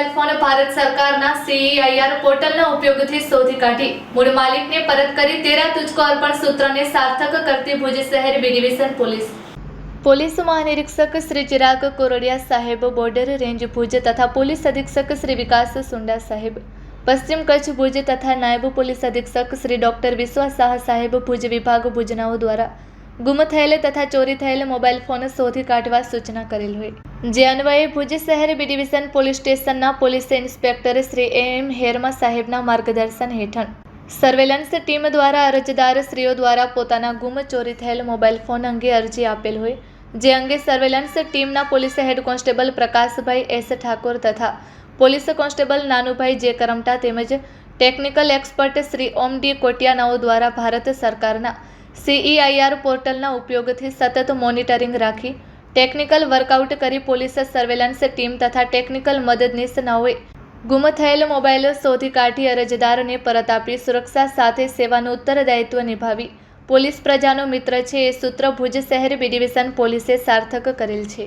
Mobile phone Bharat સરકારના CEIR પોર્ટલના ઉપયોગથી શોધી કાઢી મૂળ માલિકને પરત કરી તેરા તુજકો અર્પણ સૂત્રને સાર્થક કરતી ભુજ શહેર બી ડિવિઝન પોલીસ મહાનિરીક્ષક શ્રી ચિરાગ કોરડિયા સાહેબ, બોર્ડર રેન્જ ભુજ તથા પોલીસ અધિક્ષક શ્રી વિકાસ સુંડા સાહેબ, પશ્ચિમ કચ્છ ભુજ તથા નાયબ પોલીસ અધિક્ષક શ્રી ડોક્ટર વિશ્વાસ શાહ સાહેબ, ભુજ વિભાગ ભુજનાઓ દ્વારા ગુમ થયેલ તથા ચોરી થયેલ મોબાઈલ ફોન શોધી કાઢવા સૂચના કરેલ હોય, જે અન્વયે ભુજ શહેર બી ડિવિઝન પોલીસ સ્ટેશનના પોલીસ ઇન્સ્પેક્ટર શ્રી AM હેરમા સાહેબના માર્ગદર્શન હેઠળ સર્વેલન્સ ટીમ દ્વારા અરજદાર શ્રીઓ દ્વારા પોતાના ગુમ ચોરી થયેલ મોબાઈલ ફોન અંગે અરજી આપેલ હોય, જે અંગે સર્વેલન્સ ટીમના police head constable Prakashbhai S Thakor તથા police constable Nanubhai J Karamta તેમજ technical expert Shri Om D કોટિયાનાઓ દ્વારા ભારત સરકારના CEIR પોર્ટલના ઉપયોગથી સતત મોનિટરિંગ રાખી ટેકનિકલ વર્કઆઉટ કરી પોલીસ સર્વેલન્સ ટીમ તથા ટેકનિકલ મદદનીશનાઓએ ગુમ થયેલ મોબાઈલો શોધી કાઢી અરજદારને પરત આપી સુરક્ષા સાથે સેવાનું ઉત્તરદાયિત્વ નિભાવી પોલીસ પ્રજાનો મિત્ર છે એ સૂત્ર ભુજ શહેર બી ડિવિઝન પોલીસે સાર્થક કરેલ છે.